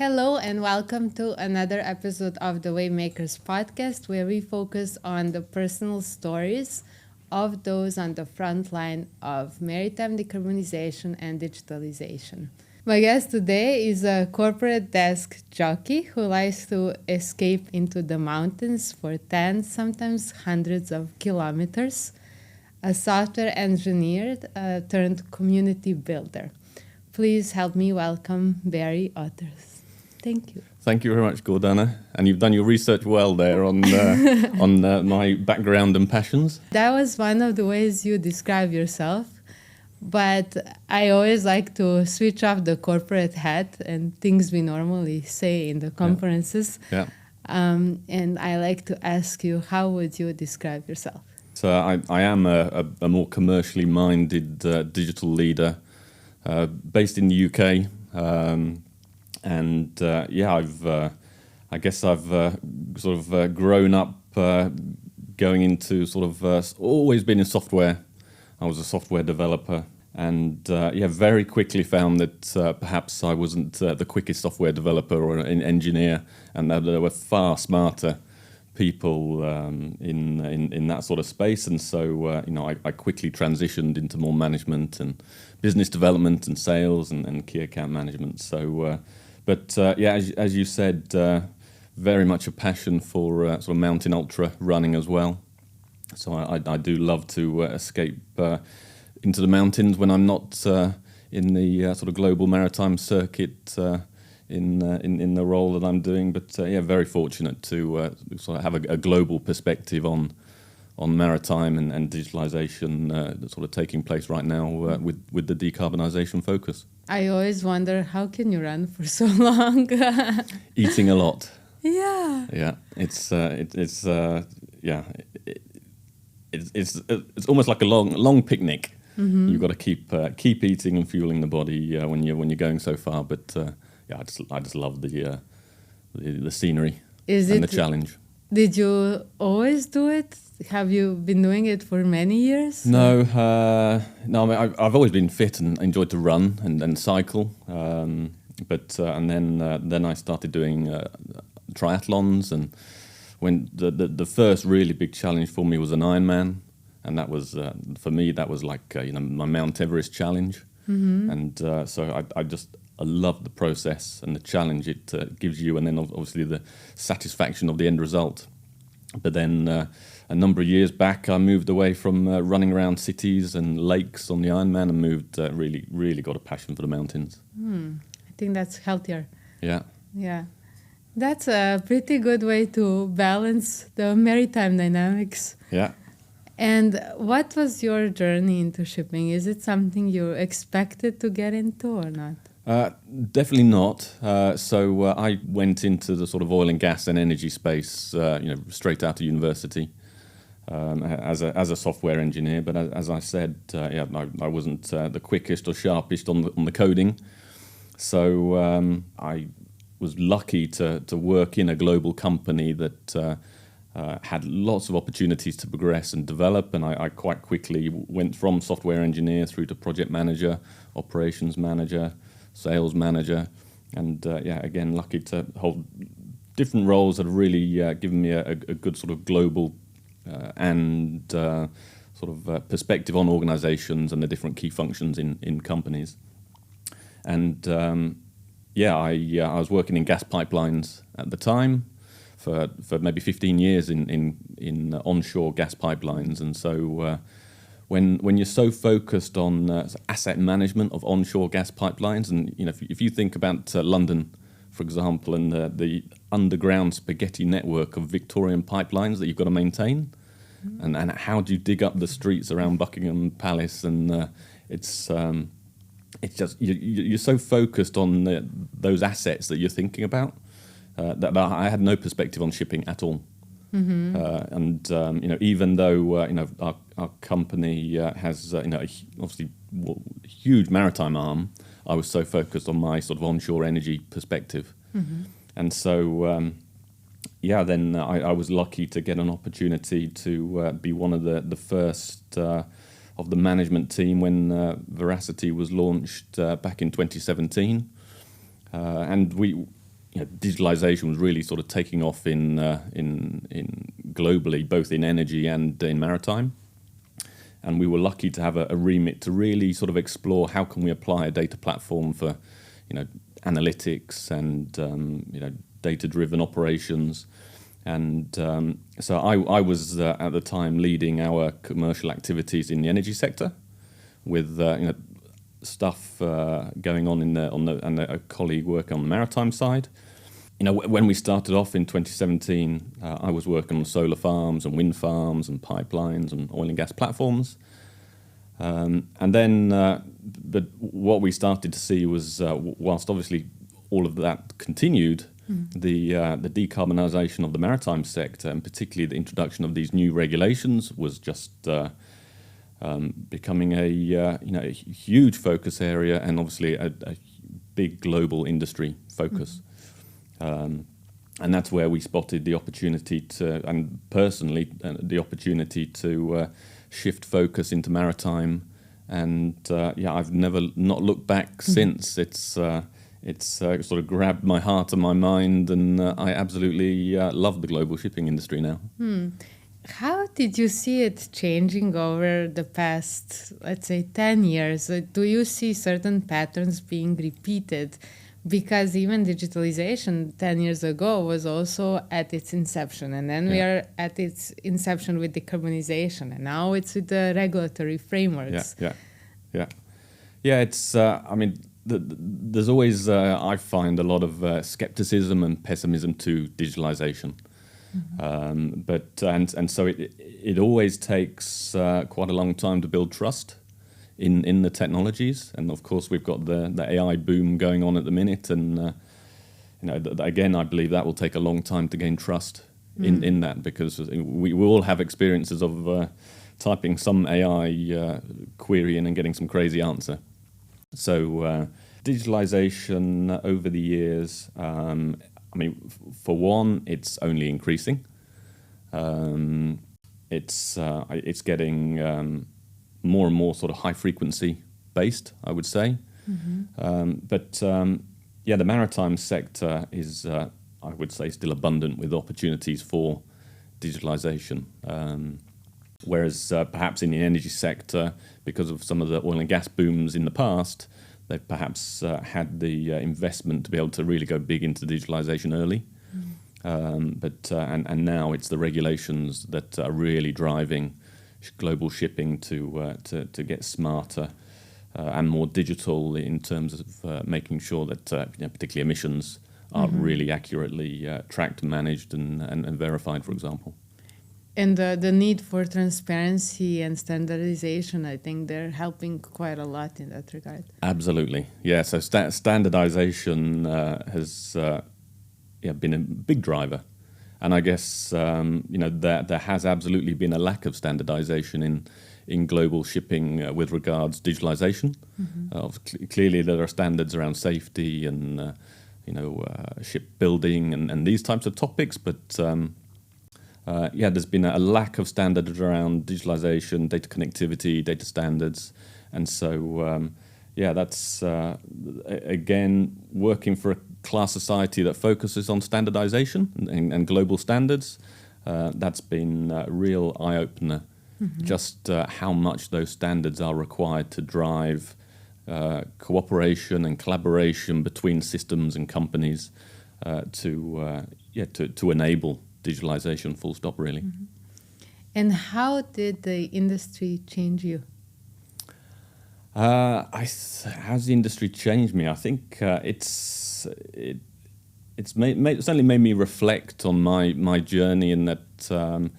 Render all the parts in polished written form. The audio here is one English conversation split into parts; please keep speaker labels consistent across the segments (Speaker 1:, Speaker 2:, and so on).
Speaker 1: Hello and welcome to another episode of the Wavemakers Podcast, where we focus on the personal stories of those on the front line of maritime decarbonization and digitalization. My guest today is a corporate desk jockey who likes to escape into the mountains for tens, sometimes hundreds of kilometers, a software engineer turned community builder. Please help me welcome Barry Authers. Thank you.
Speaker 2: Thank you very much, Gordana. And you've done your research well there on my background and passions.
Speaker 1: That was one of the ways you describe yourself. But I always like to switch off the corporate hat and things we normally say in the conferences.
Speaker 2: Yeah.
Speaker 1: And I like to ask you, how would you describe yourself?
Speaker 2: So I am a more commercially minded digital leader based in the UK. I guess I've sort of grown up going into sort of always been in software. I was a software developer and very quickly found that perhaps I wasn't the quickest software developer or an engineer, and that there were far smarter people in that sort of space. And so I quickly transitioned into more management and business development and sales and key account management. So, as you said, very much a passion for sort of mountain ultra running as well. So I do love to escape into the mountains when I'm not in the sort of global maritime circuit in the role that I'm doing. But very fortunate to sort of have a global perspective on maritime and digitalisation that's sort of taking place right now with the decarbonisation focus.
Speaker 1: I always wonder, how can you run for so long?
Speaker 2: Eating a lot.
Speaker 1: Yeah.
Speaker 2: Yeah, it's almost like a long picnic. Mm-hmm. You've got to keep eating and fueling the body when you're going so far. But I just love the scenery and the challenge.
Speaker 1: Did you always do it? Have you been doing it for many years?
Speaker 2: No. I mean, I've always been fit and enjoyed to run and cycle. And then I started doing triathlons, and when the first really big challenge for me was an Ironman, and that was for me that was like my Mount Everest challenge. Mm-hmm. And so I love the process and the challenge it gives you, and then obviously the satisfaction of the end result. But then a number of years back, I moved away from running around cities and lakes on the Ironman and moved really got a passion for the mountains.
Speaker 1: I think that's healthier.
Speaker 2: Yeah.
Speaker 1: Yeah. That's a pretty good way to balance the maritime dynamics.
Speaker 2: Yeah.
Speaker 1: And what was your journey into shipping? Is it something you expected to get into or not?
Speaker 2: Definitely not. So I went into the sort of oil and gas and energy space, straight out of university as a software engineer. But as I said, I wasn't the quickest or sharpest on the coding. So I was lucky to work in a global company that had lots of opportunities to progress and develop, and I quite quickly went from software engineer through to project manager, operations manager, sales manager, and again lucky to hold different roles that have really given me a good sort of global and sort of perspective on organizations and the different key functions in companies. And I was working in gas pipelines at the time for maybe 15 years in onshore gas pipelines. And so when you're so focused on asset management of onshore gas pipelines, and if you think about London, for example, and the underground spaghetti network of Victorian pipelines that you've got to maintain, and how do you dig up the streets around Buckingham Palace, and it's just you're so focused on those assets that you're thinking about that I had no perspective on shipping at all. Mm-hmm. Even though our company has obviously huge maritime arm, I was so focused on my sort of onshore energy perspective. Mm-hmm. And so then I was lucky to get an opportunity to be one of the first of the management team when Veracity was launched back in 2017. And digitalisation was really sort of taking off in globally, both in energy and in maritime. And we were lucky to have a remit to really sort of explore how can we apply a data platform for, analytics and data-driven operations. And so I was at the time leading our commercial activities in the energy sector, with stuff going on and a colleague working on the maritime side. When we started off in 2017, I was working on solar farms and wind farms and pipelines and oil and gas platforms. And then, but what we started to see was, whilst obviously all of that continued, the decarbonisation of the maritime sector, and particularly the introduction of these new regulations, was just becoming a huge focus area, and obviously a big global industry focus. And that's where we spotted the opportunity to, and personally, the opportunity to shift focus into maritime. And I've never not looked back since. It's sort of grabbed my heart and my mind, and I absolutely love the global shipping industry now.
Speaker 1: How did you see it changing over the past, let's say, 10 years? Do you see certain patterns being repeated? Because even digitalization 10 years ago was also at its inception, and then we are at its inception with decarbonization, and now it's with the regulatory frameworks.
Speaker 2: It's there's always I find a lot of skepticism and pessimism to digitalization. So it always takes quite a long time to build trust in the technologies, and of course we've got the AI boom going on at the minute, and again I believe that will take a long time to gain trust in that, because we all have experiences of typing some AI query in and getting some crazy answer. So digitalization over the years, for one, it's only increasing. It's getting more and more sort of high frequency based, I would say. The maritime sector is, I would say, still abundant with opportunities for digitalization. Whereas perhaps in the energy sector, because of some of the oil and gas booms in the past, they've perhaps had the investment to be able to really go big into digitalization early. And now it's the regulations that are really driving global shipping to get smarter and more digital in terms of making sure that particularly emissions are really accurately tracked, managed, and verified, for example.
Speaker 1: And the need for transparency and standardization, I think they're helping quite a lot in that regard. Absolutely.
Speaker 2: Yeah, so standardization has been a big driver. And I guess, there has absolutely been a lack of standardization in global shipping with regards to digitalization. Clearly, there are standards around safety and, shipbuilding and these types of topics, but there's been a lack of standards around digitalization, data connectivity, data standards. And so, that's, again, working for a class society that focuses on standardization and global standards. That's been a real eye-opener, just how much those standards are required to drive cooperation and collaboration between systems and companies to enable digitalization, full stop, really.
Speaker 1: And how did the industry change you?
Speaker 2: How's the industry changed me? I think it's certainly made me reflect on my journey, in that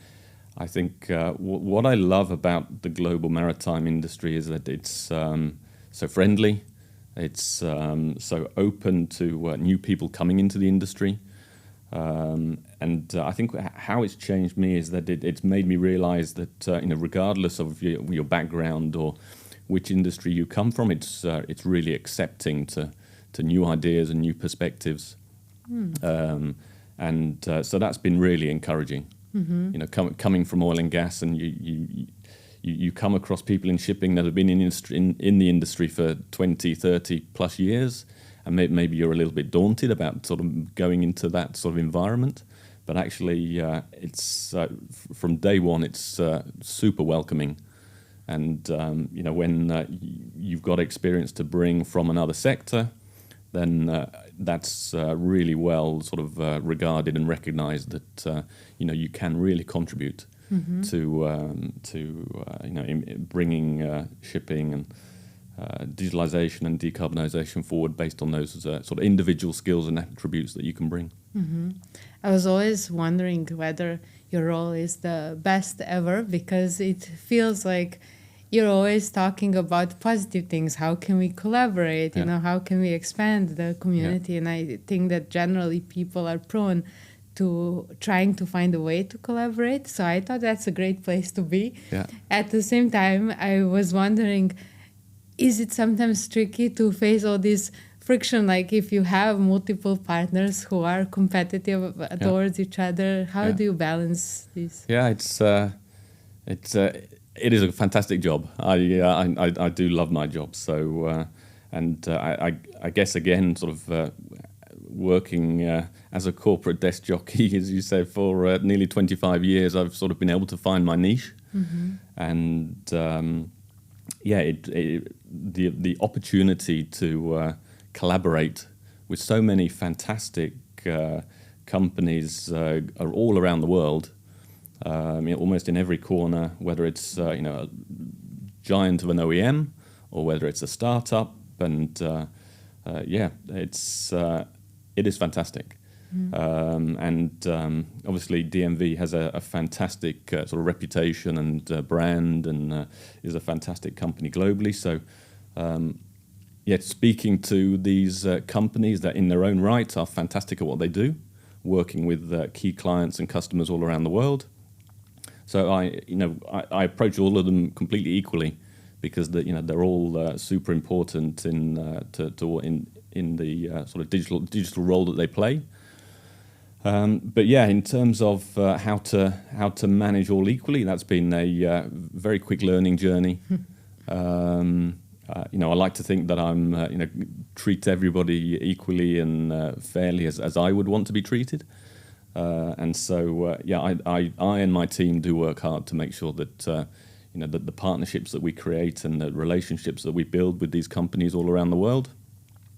Speaker 2: I think what I love about the global maritime industry is that it's so friendly, it's so open to new people coming into the industry. And I think how it's changed me is that it's made me realize that regardless of your background or which industry you come from, it's really accepting to new ideas and new perspectives. So that's been really encouraging. Coming from oil and gas, and you come across people in shipping that have been in the industry for 20, 30 plus years, and maybe you're a little bit daunted about sort of going into that sort of environment. But actually, it's from day one, it's super welcoming. And when you've got experience to bring from another sector, then that's really well sort of regarded and recognised that you can really contribute to bringing shipping and digitalisation and decarbonisation forward based on those sort of individual skills and attributes that you can bring.
Speaker 1: I was always wondering whether your role is the best ever, because it feels like you're always talking about positive things. How can we collaborate? How can we expand the community? And I think that generally people are prone to trying to find a way to collaborate. So I thought that's a great place to be.
Speaker 2: Yeah.
Speaker 1: At the same time, I was wondering, is it sometimes tricky to face all this friction? Like if you have multiple partners who are competitive towards each other, how do you balance this?
Speaker 2: Yeah, it is a fantastic job. I do love my job. So I guess again, sort of working as a corporate desk jockey, as you say, for nearly 25 years, I've sort of been able to find my niche, and the opportunity to collaborate with so many fantastic companies are all around the world. Almost in every corner, whether it's a giant of an OEM or whether it's a startup, and it is fantastic. Obviously DMV has a fantastic sort of reputation and brand, and is a fantastic company globally. So speaking to these companies that in their own right are fantastic at what they do, working with key clients and customers all around the world. So I approach all of them completely equally, because they're all super important in the sort of digital role that they play. But in terms of how to manage all equally, that's been a very quick learning journey. I like to think that I'm treat everybody equally and fairly as I would want to be treated. And so, I and my team do work hard to make sure that that the partnerships that we create and the relationships that we build with these companies all around the world,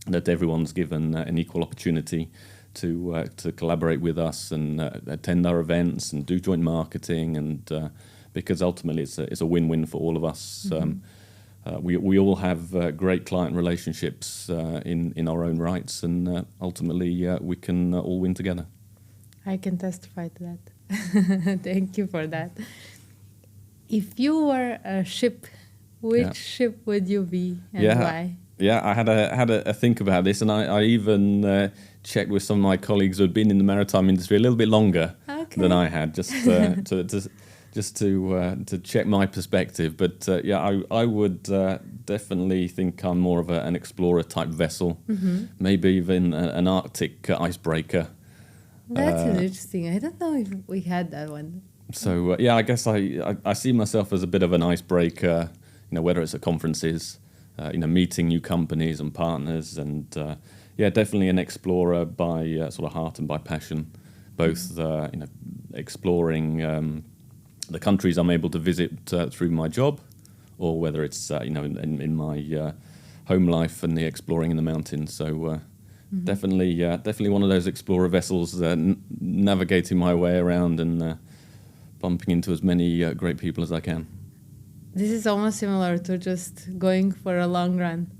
Speaker 2: that everyone's given an equal opportunity to collaborate with us and attend our events and do joint marketing, and because ultimately it's a win-win for all of us. We all have great client relationships in our own rights, and ultimately we can all win together.
Speaker 1: I can testify to that. Thank you for that. If you were a ship, which ship would you be, and why?
Speaker 2: Yeah, I had a think about this, and I even checked with some of my colleagues who had been in the maritime industry a little bit longer than I had, just to check my perspective. But I would definitely think I'm more of an explorer type vessel, maybe even an Arctic icebreaker.
Speaker 1: That's interesting. I don't know if we had that one.
Speaker 2: So I guess I see myself as a bit of an icebreaker. Whether it's at conferences, meeting new companies and partners, and definitely an explorer by sort of heart and by passion. Both exploring the countries I'm able to visit through my job, or whether it's in my home life and the exploring in the mountains. So. Definitely one of those explorer vessels, navigating my way around and bumping into as many great people as I can.
Speaker 1: This is almost similar to just going for a long run.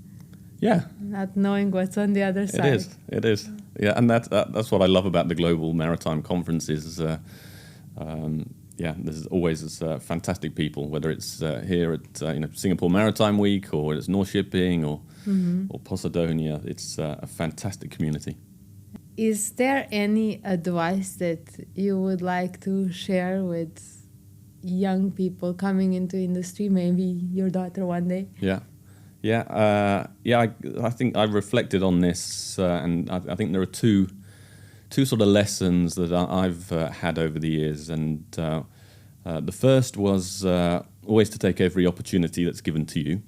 Speaker 2: Yeah.
Speaker 1: Not knowing what's on the other side.
Speaker 2: It is. Yeah, and that's what I love about the global maritime conferences. There's always fantastic people, whether it's here at Singapore Maritime Week, or it's North Shipping, or Posidonia. It's a fantastic community.
Speaker 1: Is there any advice that you would like to share with young people coming into industry, maybe your daughter one day? I think I've reflected on this, and I think there are two sort of lessons that I've had over the years, and the first was always to take every opportunity that's given to you,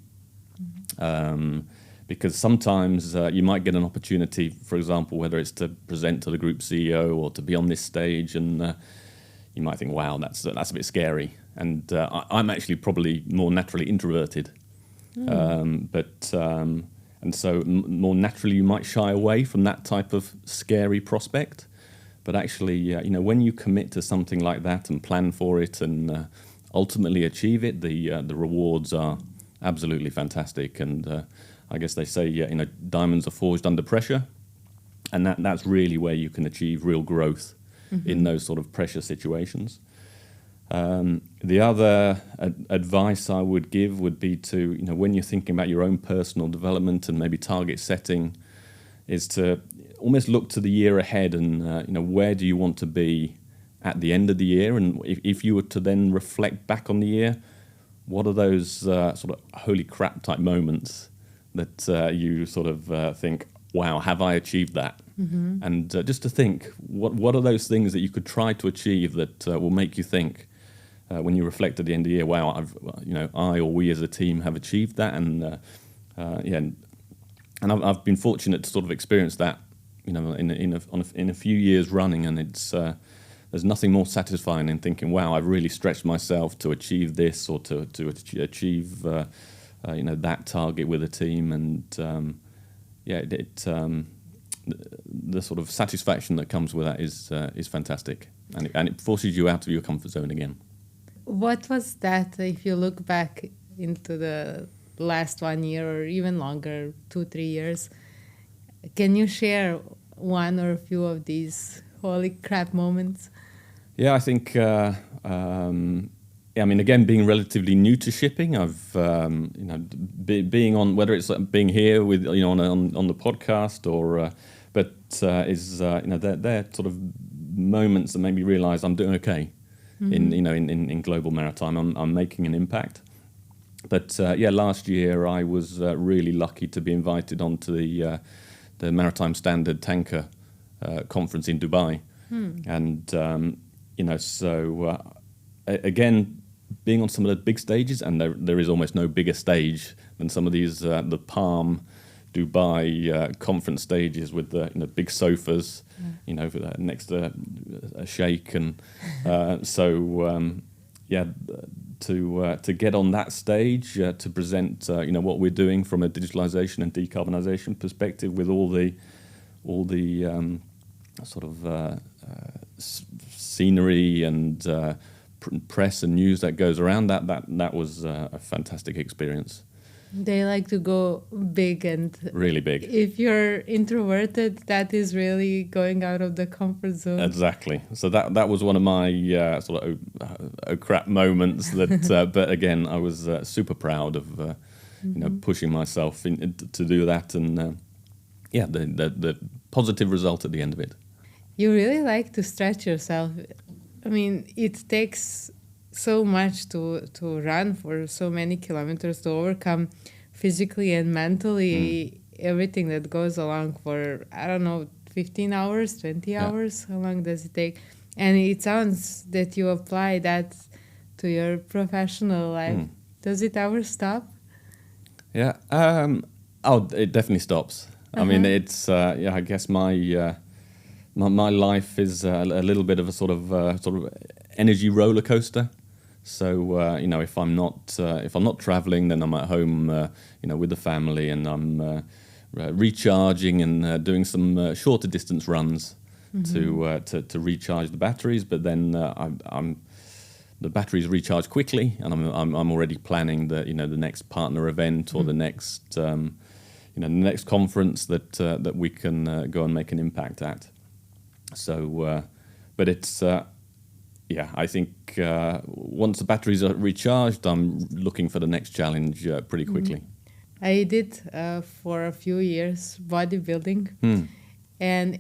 Speaker 2: because sometimes you might get an opportunity, for example, whether it's to present to the group CEO or to be on this stage, and you might think, wow, that's a bit scary. And I'm actually probably more naturally introverted. And so more naturally you might shy away from that type of scary prospect. But actually, when you commit to something like that and plan for it and ultimately achieve it, the rewards are absolutely fantastic. And I guess they say, diamonds are forged under pressure. And that's really where you can achieve real growth in those sort of pressure situations. The other advice I would give would be to, when you're thinking about your own personal development and maybe target setting, is to almost look to the year ahead and, where do you want to be at the end of the year? And if you were to then reflect back on the year, what are those sort of holy crap type moments that you sort of think, wow, have I achieved that? And just to think, what are those things that you could try to achieve that will make you think, when you reflect at the end of the year, wow, I or we as a team have achieved that, and I've been fortunate to sort of experience that, in a few years running, and it's there's nothing more satisfying in thinking, wow, I've really stretched myself to achieve this or to achieve that target with a team, and the sort of satisfaction that comes with that is fantastic, and it forces you out of your comfort zone again.
Speaker 1: What was that, if you look back into the last 1 year or even longer, 2-3 years? Can you share one or a few of these holy crap moments?
Speaker 2: Yeah, I think, again, being relatively new to shipping, I've, being on, whether it's being here with, on the podcast or, they're sort of moments that made me realize I'm doing okay. In global maritime, I'm making an impact. But last year I was really lucky to be invited onto the Maritime Standard Tanker conference in Dubai, and again, being on some of the big stages, and there is almost no bigger stage than some of these the Palm Dubai conference stages with the big sofas, next to a sheikh, and to get on that stage to present what we're doing from a digitalisation and decarbonisation perspective with all the sort of scenery and press and news that goes around that was a fantastic experience.
Speaker 1: They like to go big and
Speaker 2: really big.
Speaker 1: If you're introverted, that is really going out of the comfort zone.
Speaker 2: Exactly. So that was one of my sort of crap moments. That, but again, I was super proud of pushing myself to do that, and the positive result at the end of it.
Speaker 1: You really like to stretch yourself. I mean, it takes so much to run for so many kilometers, to overcome physically and mentally everything that goes along for, 15 hours, 20 hours. How long does it take? And it sounds that you apply that to your professional life. Does it ever stop?
Speaker 2: Yeah. It definitely stops. I mean, it's I guess my life is a little bit of a sort of energy roller coaster. So if I'm not traveling, then I'm at home, with the family, and I'm recharging and doing some shorter distance runs to recharge the batteries. But then the batteries recharge quickly, and I'm already planning the next partner event or the next the next conference that we can go and make an impact at. So, but it's. I think once the batteries are recharged, I'm looking for the next challenge pretty quickly.
Speaker 1: I did for a few years bodybuilding, and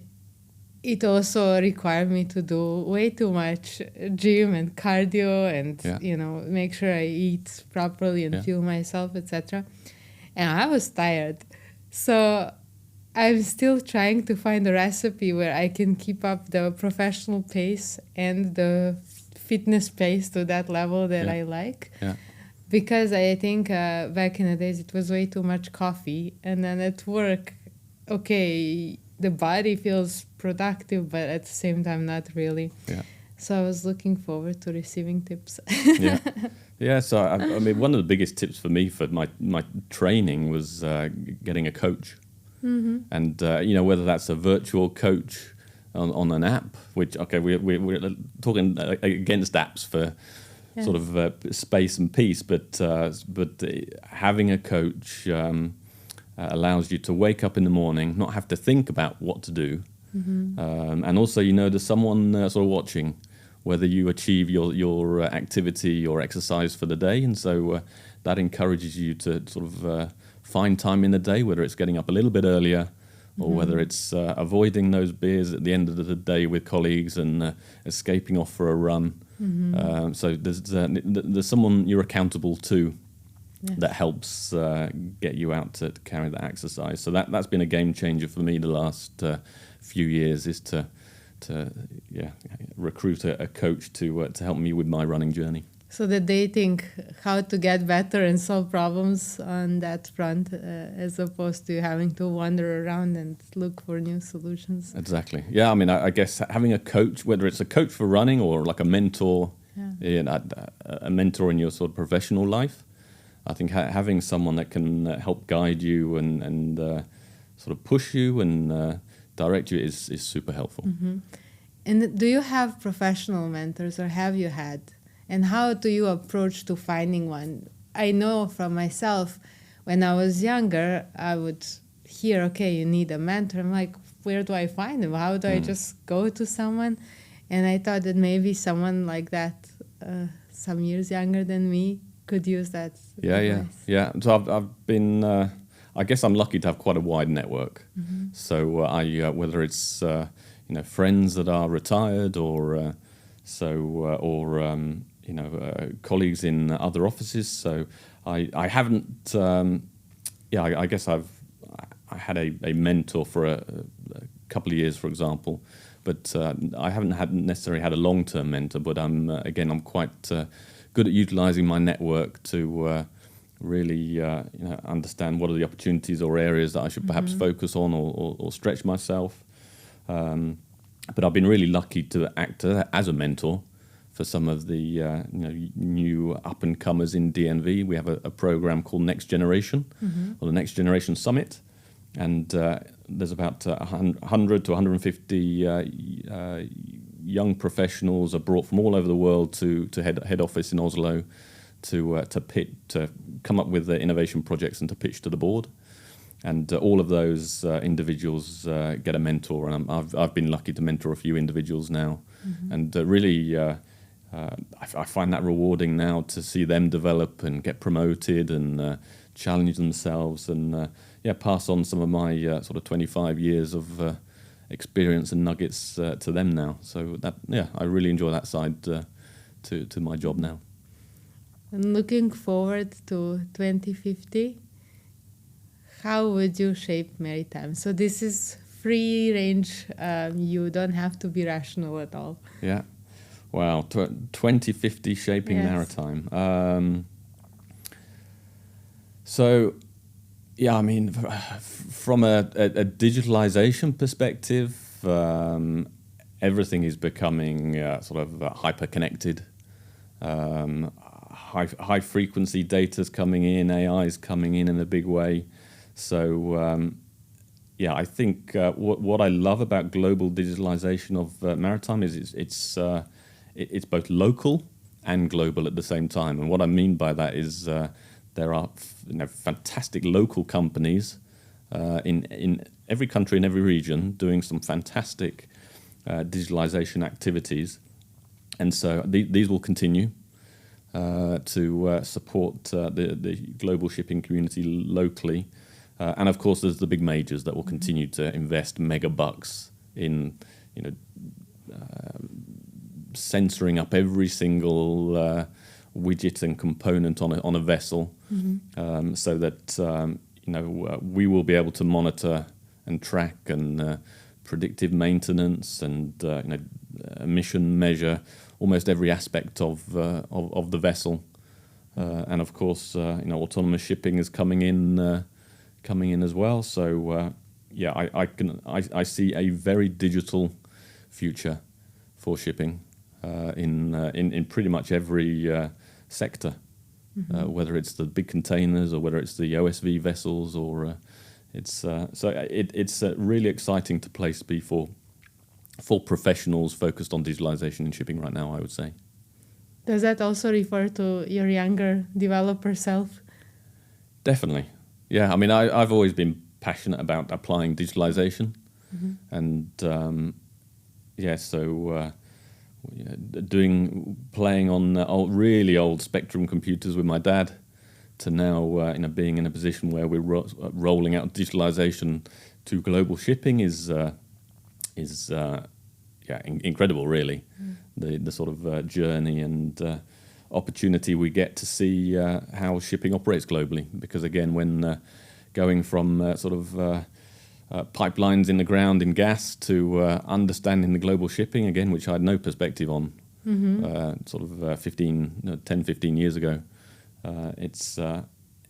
Speaker 1: it also required me to do way too much gym and cardio and make sure I eat properly and fuel myself, etc. And I was tired, so I'm still trying to find a recipe where I can keep up the professional pace and the fitness pace to that level that I like. because I think back in the days it was way too much coffee, and then at work, okay, the body feels productive, but at the same time not really.
Speaker 2: Yeah.
Speaker 1: So I was looking forward to receiving tips.
Speaker 2: Yeah. Yeah, so I mean, one of the biggest tips for me for my training was getting a coach. And, whether that's a virtual coach on an app, which, okay, we're talking against apps for sort of space and peace, but having a coach allows you to wake up in the morning, not have to think about what to do, and also there's someone sort of watching whether you achieve your activity or exercise for the day, and so that encourages you to sort of find time in the day, whether it's getting up a little bit earlier or whether it's avoiding those beers at the end of the day with colleagues and escaping off for a run. So there's someone you're accountable to that helps get you out to carry that exercise. So that's been a game changer for me the last few years, is to recruit a coach to help me with my running journey.
Speaker 1: So that they think how to get better and solve problems on that front, as opposed to having to wander around and look for new solutions.
Speaker 2: Exactly. Yeah, I mean, I guess having a coach, whether it's a coach for running or like a mentor, a mentor in your sort of professional life, I think having someone that can help guide you and sort of push you and direct you is super helpful.
Speaker 1: And do you have professional mentors, or have you had? And how do you approach to finding one? I know from myself, when I was younger, I would hear, okay, you need a mentor. I'm like, where do I find them? How do I just go to someone? And I thought that maybe someone like that, some years younger than me, could use that advice.
Speaker 2: Yeah. So I've been, I guess I'm lucky to have quite a wide network. So whether it's, friends that are retired or colleagues in other offices. So I haven't. I guess I had a mentor for a couple of years, for example, but I haven't necessarily had a long-term mentor. But I'm quite good at utilizing my network to really understand what are the opportunities or areas that I should perhaps focus on or stretch myself. But I've been really lucky to act as a mentor for some of the new up-and-comers in DNV. We have a program called Next Generation, or the Next Generation Summit, and there's about 100 to 150 young professionals are brought from all over the world to head office in Oslo to come up with the innovation projects and to pitch to the board. And all of those individuals get a mentor, and I've been lucky to mentor a few individuals now, and really I find that rewarding now to see them develop and get promoted and challenge themselves and pass on some of my sort of 25 years of experience and nuggets to them now. So I really enjoy that side to my job now.
Speaker 1: And looking forward to 2050, how would you shape maritime? So this is free range. You don't have to be rational at all.
Speaker 2: Yeah. Wow. 2050 shaping maritime. I mean, from a digitalisation perspective, everything is becoming sort of hyper-connected. High frequency data's coming in, AI's coming in a big way. So, I think what I love about global digitalisation of maritime is it's both local and global at the same time. And what I mean by that is there are fantastic local companies in every country, in every region, doing some fantastic digitalisation activities. And so these will continue to support the global shipping community locally. And of course, there's the big majors that will continue to invest mega bucks in, censoring up every single widget and component on a vessel, so that we will be able to monitor and track and predictive maintenance and emission measure almost every aspect of the vessel. And of course, autonomous shipping is coming in as well. So I see a very digital future for shipping in pretty much every sector, whether it's the big containers or whether it's the OSV vessels, or it's a really exciting place to be for professionals focused on digitalization in shipping right now, I would say.
Speaker 1: Does that also refer to your younger developer self?
Speaker 2: Definitely. Yeah, I mean, I've always been passionate about applying digitalization. And playing on really old Spectrum computers with my dad, to now being in a position where we're rolling out digitalization to global shipping is incredible, really. The sort of journey and opportunity we get to see how shipping operates globally. Because again, when going from pipelines in the ground in gas to understanding the global shipping, again, which I had no perspective on 10, 15 years ago, it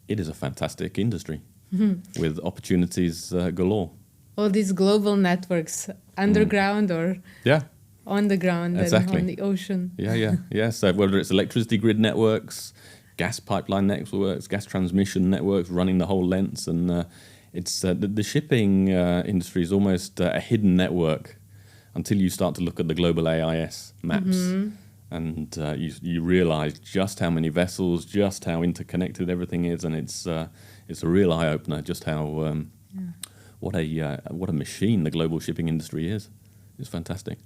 Speaker 2: is a fantastic industry with opportunities galore.
Speaker 1: All these global networks, underground or on the ground,
Speaker 2: exactly.
Speaker 1: And on the ocean.
Speaker 2: Yeah. So whether it's electricity grid networks, gas pipeline networks, gas transmission networks running the whole lengths, and it's the shipping industry is almost a hidden network until you start to look at the global AIS maps, and you realize just how many vessels, just how interconnected everything is, and it's a real eye opener just how what a machine the global shipping industry is. It's fantastic.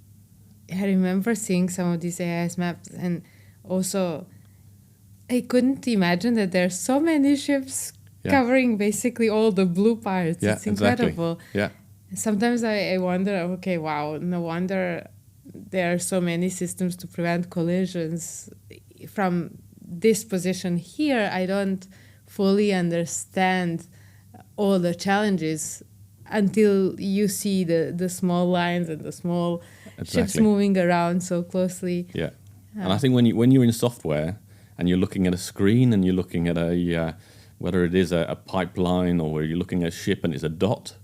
Speaker 1: I remember seeing some of these AIS maps, and also I couldn't imagine that there are so many ships covering basically all the blue parts.
Speaker 2: Yeah,
Speaker 1: it's incredible.
Speaker 2: Exactly. Yeah.
Speaker 1: Sometimes I wonder, okay, wow, no wonder there are so many systems to prevent collisions. From this position here, I don't fully understand all the challenges until you see the small lines and the small ships moving around so closely.
Speaker 2: Yeah. And I think when you're in software and you're looking at a screen and you're looking at whether it is a pipeline or where you're looking at a ship and it's a dot,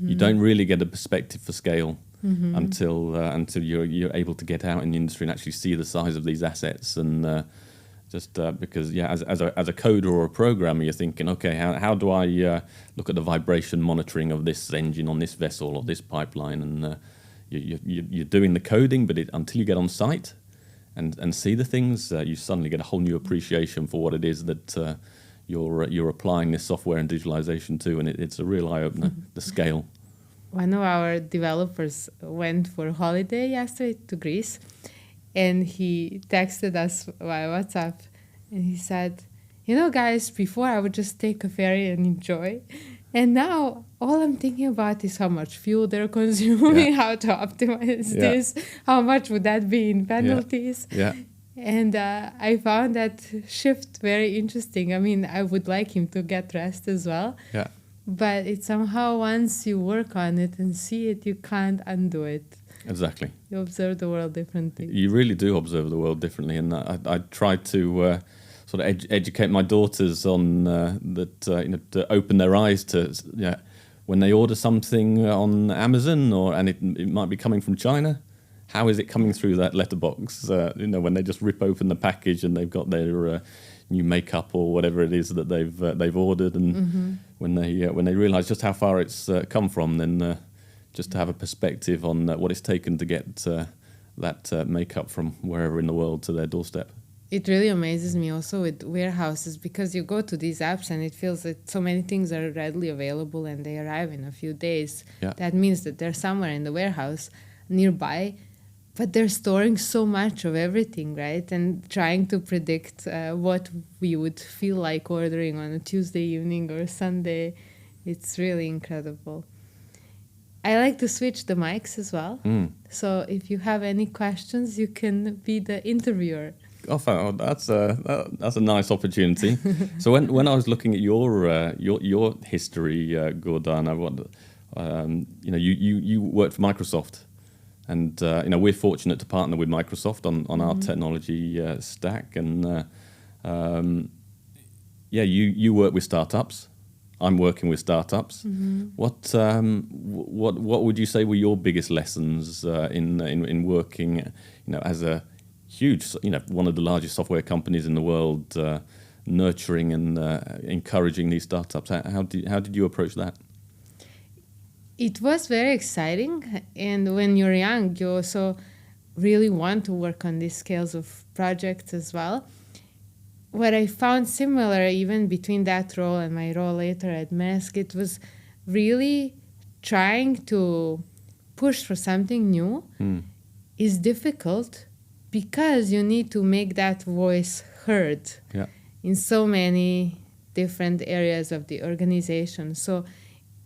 Speaker 2: you don't really get a perspective for scale until you're able to get out in the industry and actually see the size of these assets. And because as a coder or a programmer, you're thinking, okay, how do I look at the vibration monitoring of this engine on this vessel or this pipeline? And you're doing the coding, but until you get on site and see the things, you suddenly get a whole new appreciation for what it is that you're applying this software and digitalization to, and it's a real eye-opener, the scale.
Speaker 1: One of our developers went for holiday yesterday to Greece, and he texted us via WhatsApp, and he said, guys, before I would just take a ferry and enjoy, and now all I'm thinking about is how much fuel they're consuming, how to optimize this, how much would that be in penalties.
Speaker 2: Yeah.
Speaker 1: And I found that shift very interesting. I mean, I would like him to get rest as well. Yeah. But it's somehow once you work on it and see it, you can't undo it.
Speaker 2: Exactly.
Speaker 1: You observe the world differently.
Speaker 2: You really do observe the world differently. And I tried to sort of educate my daughters on to open their eyes to when they order something on Amazon and it might be coming from China. How is it coming through that letterbox? When they just rip open the package and they've got their new makeup or whatever it is that they've ordered, and when they realise just how far it's come from, then just to have a perspective on what it's taken to get that makeup from wherever in the world to their doorstep.
Speaker 1: It really amazes me also with warehouses, because you go to these apps and it feels that so many things are readily available and they arrive in a few days. Yeah. That means that they're somewhere in the warehouse nearby. But they're storing so much of everything, right? And trying to predict what we would feel like ordering on a Tuesday evening or Sunday. It's really incredible. I like to switch the mics as well. So if you have any questions, you can be the interviewer.
Speaker 2: Oh, that's a nice opportunity. So when I was looking at your history, Gordana, you worked for Microsoft. And we're fortunate to partner with Microsoft on our technology stack, and you work with startups. I'm working with startups. What would you say were your biggest lessons in working, as a huge, one of the largest software companies in the world, nurturing and encouraging these startups? How did you approach that?
Speaker 1: It was very exciting, and when you're young, you also really want to work on these scales of projects as well. What I found similar even between that role and my role later at Maersk, it was really trying to push for something new is difficult because you need to make that voice heard in so many different areas of the organization. So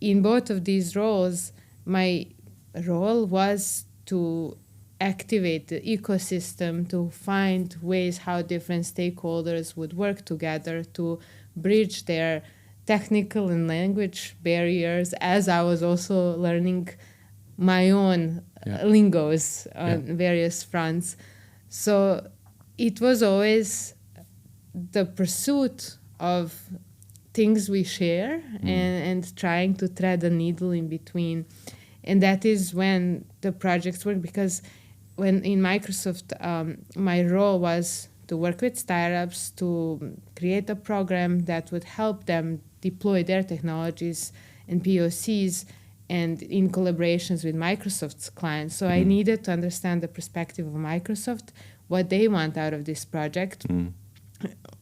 Speaker 1: in both of these roles, my role was to activate the ecosystem, to find ways how different stakeholders would work together to bridge their technical and language barriers, as I was also learning my own lingos on various fronts. So it was always the pursuit of things we share and trying to thread the needle in between. And that is when the projects work, because when in Microsoft, my role was to work with startups to create a program that would help them deploy their technologies and POCs and in collaborations with Microsoft's clients. So I needed to understand the perspective of Microsoft, what they want out of this project,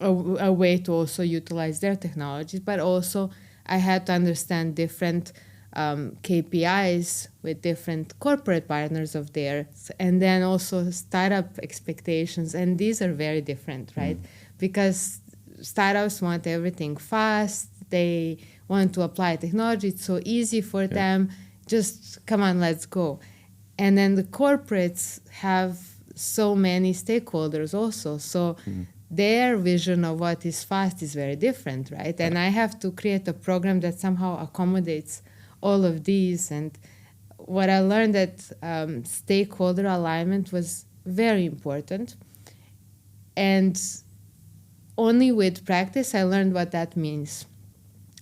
Speaker 1: a way to also utilize their technologies, but also I had to understand different KPIs with different corporate partners of theirs, and then also startup expectations. And these are very different, right? Because startups want everything fast. They want to apply technology. It's so easy for them. Just come on, let's go. And then the corporates have so many stakeholders also. So their vision of what is fast is very different, right? And I have to create a program that somehow accommodates all of these. And what I learned that stakeholder alignment was very important. And only with practice I learned what that means.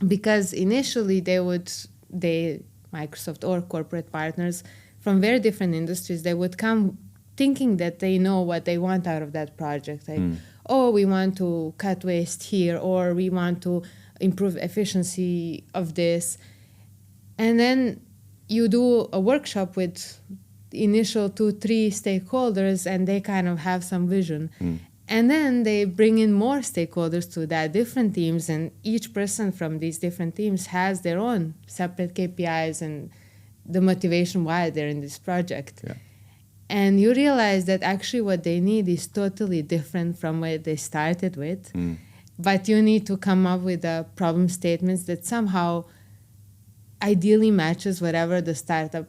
Speaker 1: Because initially Microsoft or corporate partners from very different industries, they would come thinking that they know what they want out of that project. Like, oh, we want to cut waste here, or we want to improve efficiency of this. And then you do a workshop with initial 2-3 stakeholders, and they kind of have some vision. And then they bring in more stakeholders to that, different teams, and each person from these different teams has their own separate KPIs and the motivation why they're in this project. And you realize that actually what they need is totally different from what they started with. But you need to come up with a problem statements that somehow ideally matches whatever the startup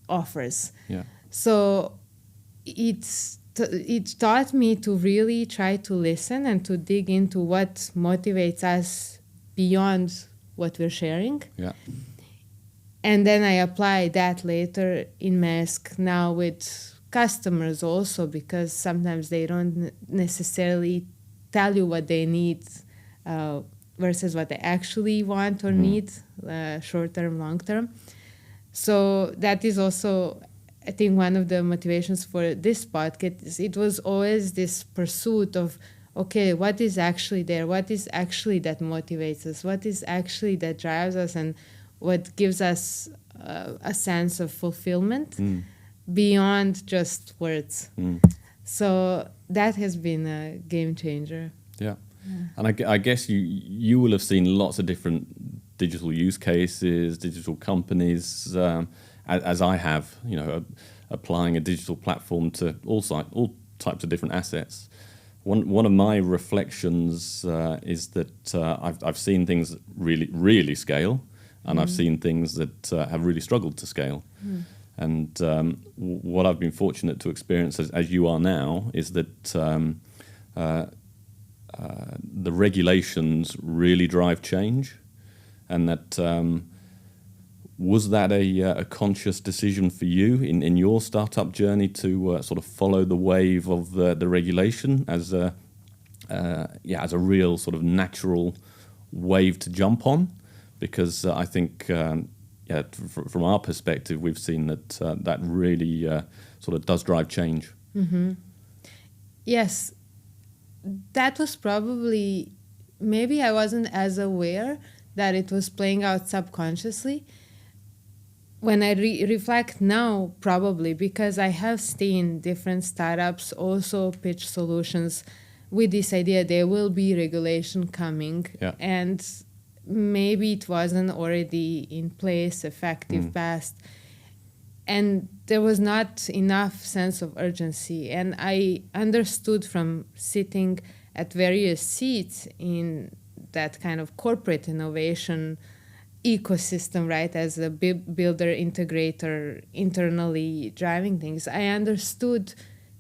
Speaker 1: offers. So it taught me to really try to listen and to dig into what motivates us beyond what we're sharing. And then I apply that later in Maersk now with customers also, because sometimes they don't necessarily tell you what they need versus what they actually want or need, short-term, long-term. So that is also, I think, one of the motivations for this podcast. It was always this pursuit of, okay, what is actually there? What is actually that motivates us? What is actually that drives us? And what gives us a sense of fulfillment beyond just words. So that has been a game changer.
Speaker 2: And I guess you will have seen lots of different digital use cases, digital companies, as I have, applying a digital platform to all types of different assets. One of my reflections is that I've seen things that really scale, and I've seen things that have really struggled to scale. And what I've been fortunate to experience as you are now is that the regulations really drive change, and that was that a conscious decision for you in your startup journey to sort of follow the wave of the regulation as as a real sort of natural wave to jump on, because I think from our perspective, we've seen that that really sort of does drive change.
Speaker 1: Mm-hmm. Yes, that was probably, maybe I wasn't as aware that it was playing out subconsciously. When I reflect now, probably because I have seen different startups also pitch solutions with this idea there will be regulation coming, and maybe it wasn't already in place, effective, passed, and there was not enough sense of urgency. And I understood from sitting at various seats in that kind of corporate innovation ecosystem, right, as a builder, integrator, internally driving things, I understood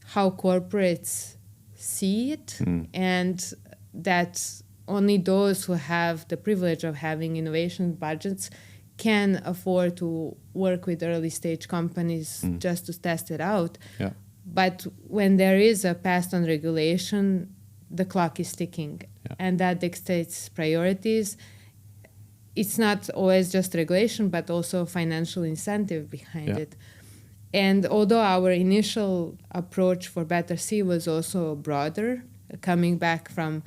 Speaker 1: how corporates see it, and that only those who have the privilege of having innovation budgets can afford to work with early stage companies just to test it out.
Speaker 2: Yeah.
Speaker 1: But when there is a passed on regulation, the clock is ticking, and that dictates priorities. It's not always just regulation, but also financial incentive behind it. And although our initial approach for Better Sea was also broader, coming back from,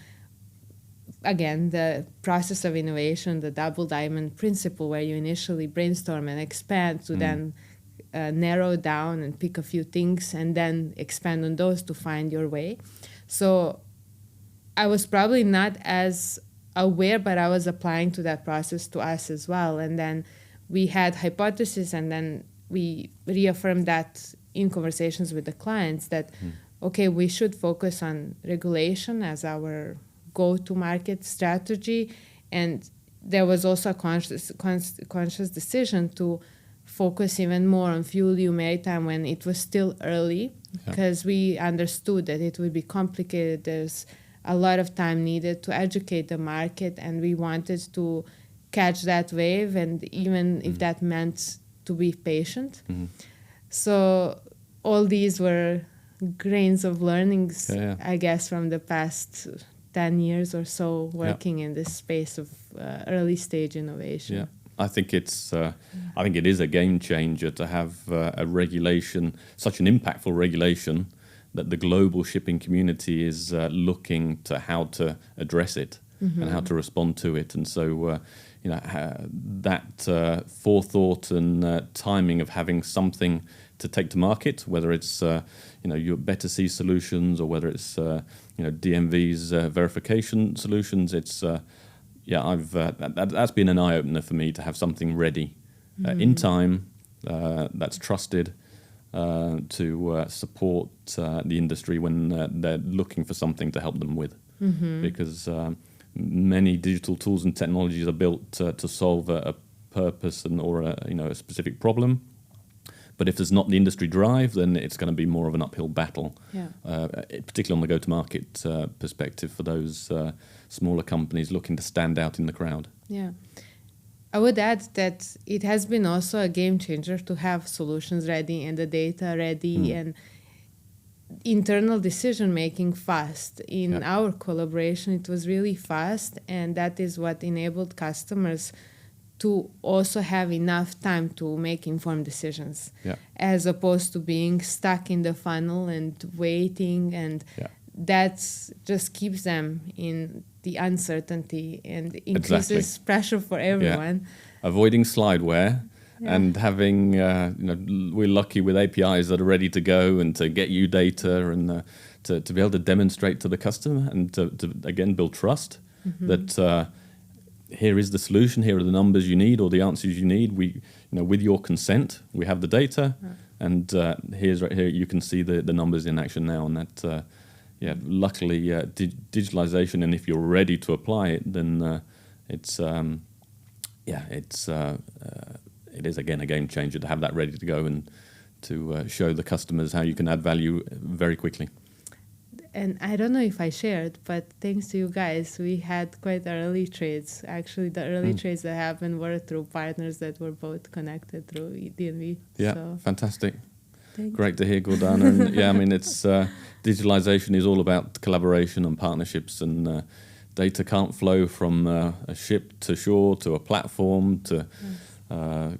Speaker 1: again, the process of innovation, the double diamond principle, where you initially brainstorm and expand to then narrow down and pick a few things and then expand on those to find your way. So I was probably not as aware, but I was applying to that process to us as well. And then we had hypotheses, and then we reaffirmed that in conversations with the clients that, okay, we should focus on regulation as our go-to-market strategy. And there was also a conscious decision to focus even more on FuelU Maritime when it was still early, because we understood that it would be complicated. There's a lot of time needed to educate the market, and we wanted to catch that wave, and even if that meant to be patient. So all these were grains of learnings, I guess, from the past 10 years or so working in this space of early stage innovation.
Speaker 2: Yeah. I think it's. I think it is a game changer to have a regulation, such an impactful regulation, that the global shipping community is looking to how to address it and how to respond to it. And so, that forethought and timing of having something to take to market, whether it's your Better Sea solutions or whether it's DMV's verification solutions, it's that's been an eye opener for me to have something ready in time that's trusted. To support the industry when they're looking for something to help them with, because many digital tools and technologies are built to solve a purpose or a specific problem. But if there's not the industry drive, then it's going to be more of an uphill battle, particularly on the go-to-market perspective for those smaller companies looking to stand out in the crowd.
Speaker 1: Yeah. I would add that it has been also a game changer to have solutions ready and the data ready and internal decision making fast. In our collaboration, it was really fast, and that is what enabled customers to also have enough time to make informed decisions, as opposed to being stuck in the funnel and waiting, and that just keeps them in the uncertainty and increases pressure for everyone.
Speaker 2: Avoiding slideware and having, we're lucky with APIs that are ready to go and to get you data and to be able to demonstrate to the customer and to again, build trust that here is the solution, here are the numbers you need or the answers you need. We, with your consent, we have the data and here's right here, you can see the numbers in action now, and that luckily, digitalization, and if you're ready to apply it, then it is again a game changer to have that ready to go and to show the customers how you can add value very quickly.
Speaker 1: And I don't know if I shared, but thanks to you guys, we had quite early trades. Actually, the early trades that happened were through partners that were both connected through DNV.
Speaker 2: Yeah, so. Fantastic. Great to hear, Gordana. And yeah, I mean, it's digitalisation is all about collaboration and partnerships, and data can't flow from a ship to shore to a platform to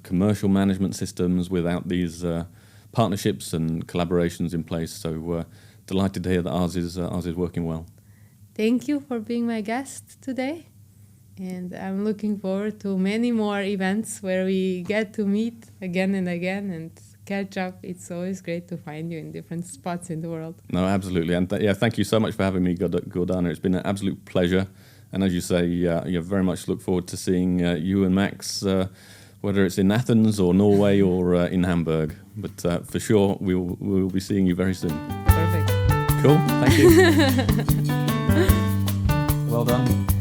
Speaker 2: commercial management systems without these partnerships and collaborations in place. So delighted to hear that ours is working well.
Speaker 1: Thank you for being my guest today. And I'm looking forward to many more events where we get to meet again and again and catch up. It's always great to find you in different spots in the world.
Speaker 2: No, absolutely. And thank you so much for having me, Gordana. It's been an absolute pleasure. And as you say, very much look forward to seeing you and Max, whether it's in Athens or Norway or in Hamburg. But for sure, we will be seeing you very soon.
Speaker 1: Perfect.
Speaker 2: Cool. Thank you. Well done.